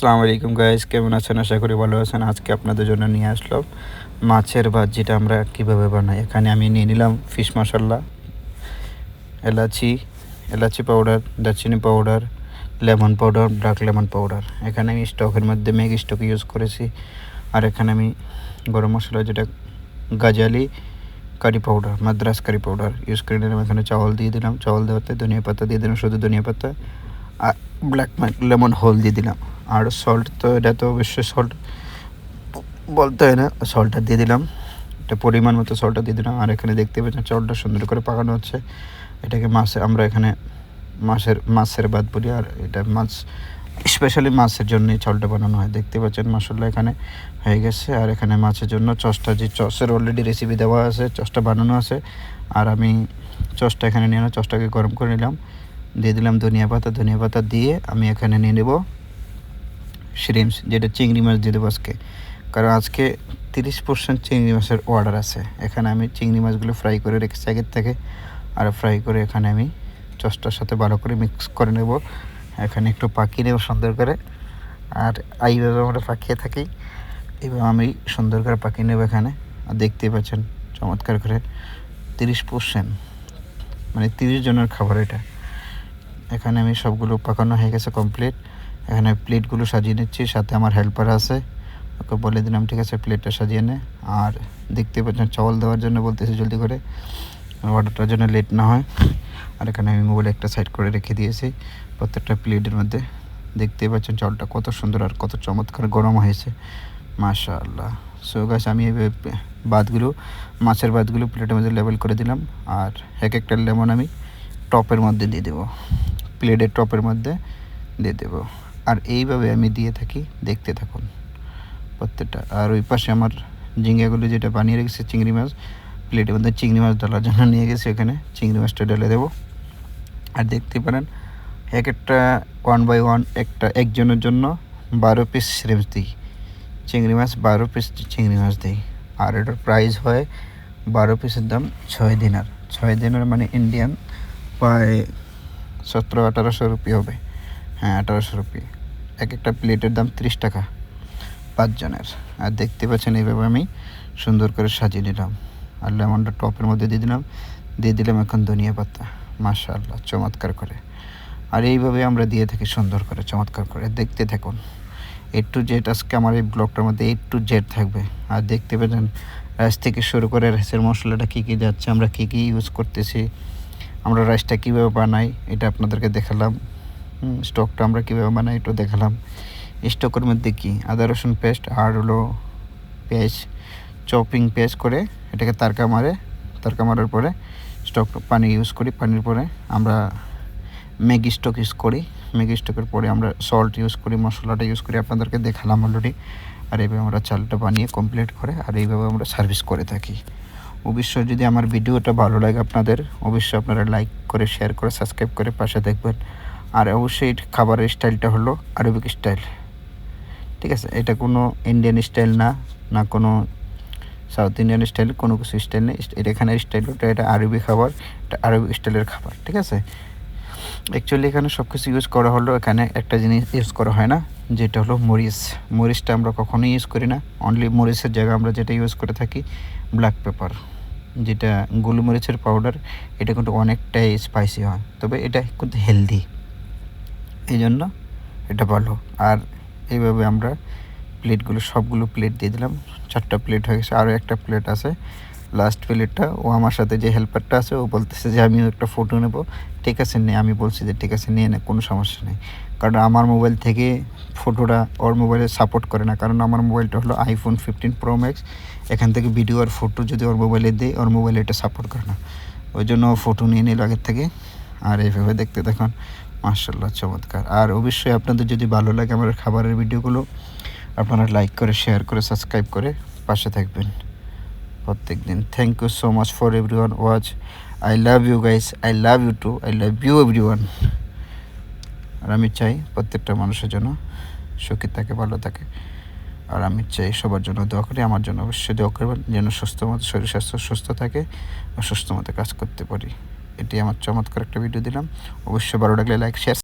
আসসালামু আলাইকুম গাইস, কেমন আছেন? আশা করি ভালো আছেন। আজকে আপনাদের জন্য নিয়ে আসলাম মাছের ভাত, যেটা আমরা কিভাবে বানাই। এখানে আমি নিয়ে নিলাম ফিশ মশলা, এলাচি এলাচি পাউডার, দারচিনি powder, lemon powder, black lemon powder. এখানে আমি স্টকের মধ্যে ম্যাগি স্টক ইউজ করেছি। আর এখানে আমি গরম মশলা, যেটা গাজালি curry powder, Madras curry powder use করে নিলাম। এখানে চাউল দিয়ে দিলাম, চাউল দেওয়াতে ধনিয়া পাতা দিয়ে দিলাম, শুধু ধনিয়া পাতা, আর ব্ল্যাক লেমন হোল দিয়ে দিলাম। আর সল্ট, তো এটা তো অবশ্যই সল্ট বলতে হয় না, সল্টটা দিয়ে দিলাম, এটা পরিমাণ মতো সল্টটা দিয়ে দিলাম। আর এখানে দেখতে পাচ্ছেন চাউলটা সুন্দর করে পাকানো হচ্ছে। এটাকে আমরা এখানে মাছের ভাত বলি, আর এটা মাছ, স্পেশালি মাছের জন্য এই চাউলটা বানানো হয়। দেখতে পাচ্ছেন মশলা এখানে হয়ে গেছে। আর এখানে মাছের জন্য যে চসের অলরেডি রেসিপি দেওয়া আছে, চসটা বানানো আছে। আর আমি চসটা এখানে নিয়ে চসটাকে গরম করে নিলাম, দিয়ে দিলাম ধনিয়া পাতা দিয়ে আমি এখানে নিয়ে নেব শ্রিমস, যেটা চিংড়ি মাছ দিয়ে দেবো আজকে। কারণ আজকে 30% চিংড়ি মাছের অর্ডার আছে। এখানে আমি চিংড়ি মাছগুলো ফ্রাই করে রেখেছি আগের থেকে, আর ফ্রাই করে এখানে আমি চসটার সাথে ভালো করে মিক্স করে নেব। এখানে একটু পাকিয়ে নেব সুন্দর করে। আর এইভাবে আমরা পাকিয়ে থাকি, এইভাবে আমি সুন্দর করে পাকিয়ে নেব এখানে। আর দেখতেই পাচ্ছেন চমৎকার করে 30%, মানে 30 জনের খাবার এটা। এখানে আমি সবগুলো পাকানো হয়ে গেছে কমপ্লিট। এখানে প্লেটগুলো সাজিয়ে নিচ্ছি, সাথে আমার হেল্পার আছে, ওকে বলে দিলাম ঠিক আছে প্লেটটা সাজিয়ে নে। আর দেখতে পাচ্ছেন চাউল দেওয়ার জন্য বলতেছি জলদি করে, অর্ডারটার জন্য লেট না হয়। আর এখানে আমি মোবাইল একটা সাইড করে রেখে দিয়েছি প্রত্যেকটা প্লেটের মধ্যে। দেখতে পাচ্ছেন চাউলটা কত সুন্দর আর কত চমৎকার গরম হয়েছে, মাশাআল্লাহ। সো গাইস, আমি এই মাছের ভাতগুলো প্লেটের মধ্যে লেবেল করে দিলাম। আর এক একটা লেমন আমি টপের মধ্যে দিয়ে দেবো, প্লেটের টপের মধ্যে দিয়ে দেবো। আর এইভাবে আমি দিয়ে থাকি, দেখতে থাকুন প্রত্যেকটা। আর ওই পাশে আমার ঝিঙ্গাগুলো যেটা বানিয়ে রেখেছি চিংড়ি মাছ, প্লেটের মধ্যে চিংড়ি মাছ ডালার জন্য নিয়ে গেছি, এখানে চিংড়ি মাছটা ঢেলে দেবো। আর দেখতে পারেন এক একটা 1 বাই 1 একজনের জন্য 12 পিস শ্রিমস দিই, চিংড়ি মাছ 12 পিস চিংড়ি মাছ দিই। আর এটার প্রাইস হয় 12 পিসের দাম 6 দিনার। 6 দিনার মানে ইন্ডিয়ান প্রায় 1700-1800 রুপি হবে। হ্যাঁ, 1800 রুপি। এক একটা প্লেটের দাম 30 টাকা 5 জনের। আর দেখতে পাচ্ছেন এইভাবে আমি সুন্দর করে সাজিয়ে নিলাম। আর লেমনটা টপের মধ্যে দিয়ে দিলাম এখন ধনিয়া পাতা, মাশাআল্লাহ চমৎকার করে। আর এইভাবে আমরা দিয়ে থাকি সুন্দর করে, চমৎকার করে। দেখতে থাকুন A to Z। আজকে আমার এই ব্লগটার মধ্যে A to Z থাকবে। আর দেখতে পাচ্ছেন রাইস থেকে শুরু করে রাইসের মশলাটা কী কী যাচ্ছে, আমরা কী কী ইউজ করতেছি, আমরা রাইসটা কীভাবে বানাই এটা আপনাদেরকে দেখালাম। স্টকটা আমরা কীভাবে বানাই একটু দেখালাম। স্টকের মধ্যে কি আদা রসুন পেস্ট আর হলো পেঁয়াজ, পেঁয়াজ করে এটাকে তারকা মারার পরে স্টক পানি ইউজ করি। পানির পরে আমরা ম্যাগি স্টক ইউজ করি, ম্যাগি স্টকের পরে আমরা সল্ট ইউজ করি, মশলাটা ইউজ করি, আপনাদেরকে দেখালাম অলরেডি। আর এইভাবে আমরা চালটা বানিয়ে কমপ্লিট করে আর এইভাবে আমরা সার্ভিস করে থাকি। অবশ্যই যদি আমার ভিডিওটা ভালো লাগে আপনাদের, অবশ্যই আপনারা লাইক করে, শেয়ার করে, সাবস্ক্রাইব করে পাশে দেখবেন। আর অবশ্যই খাবারের স্টাইলটা হলো আরবিক স্টাইল, ঠিক আছে? এটা কোনো ইন্ডিয়ান স্টাইল না কোনো সাউথ ইন্ডিয়ান স্টাইল, কোনো কিছু স্টাইল নেই। এটা এখানের স্টাইল, এটা আরবি খাবার, এটা আরবি স্টাইলের খাবার, ঠিক আছে? অ্যাকচুয়ালি এখানে সব কিছু ইউজ করা হলো, এখানে একটা জিনিস ইউজ করা হয় না, যেটা হলো মরিচটা আমরা কখনোই ইউজ করি না। অনলি মরিচের জায়গায় আমরা যেটা ইউজ করে থাকি ব্ল্যাক পেপার, যেটা গোলমরিচের পাউডার। এটা কিন্তু অনেকটাই স্পাইসি হয়, তবে এটা কিন্তু হেলদি, এই জন্য এটা ভালো। আর এইভাবে আমরা সবগুলো প্লেট দিয়ে দিলাম। 4টা প্লেট হয়ে গেছে, আরও একটা প্লেট আছে, লাস্ট প্লেটটা। ও আমার সাথে যে হেল্পারটা আছে ও বলতেছে যে আমিও একটা ফটো নেব। ঠিক আছে নে, আমি বলছি যে ঠিক আছে নিয়ে নে, কোনো সমস্যা নেই। কারণ আমার মোবাইল থেকে ফটোটা ওর মোবাইলে সাপোর্ট করে না, কারণ আমার মোবাইলটা হলো iPhone 15 Pro Max। এখান থেকে ভিডিও আর ফটো যদি ওর মোবাইলে দিই, ওর মোবাইলে এটা সাপোর্ট করে না, ওই জন্য ও ফটো নিয়ে নিল আগের থেকে। আর এইভাবে দেখতে দেখুন, মাশাআল্লাহ চমৎকার। আর অবশ্যই আপনাদের যদি ভালো লাগে আমার খাবারের ভিডিওগুলো, আপনারা লাইক করে, শেয়ার করে, সাবস্ক্রাইব করে পাশে থাকবেন প্রত্যেক দিন। Thank you so much for everyone watch. I love you guys, I love you too, I love you everyone. আর আমি চাই প্রত্যেকটা মানুষের জন্য সুখী থাকে, ভালো থাকে। আর আমি চাই সবার জন্য দোয়া করি, আমার জন্য অবশ্যই দোয়া করবেন যেন শরীর স্বাস্থ্য সুস্থ থাকে বা সুস্থ মতো কাজ করতে পারি। এটি আমার চমৎকার একটা ভিডিও দিলাম। অবশ্যই ভালো লাগলে লাইক, শেয়ার।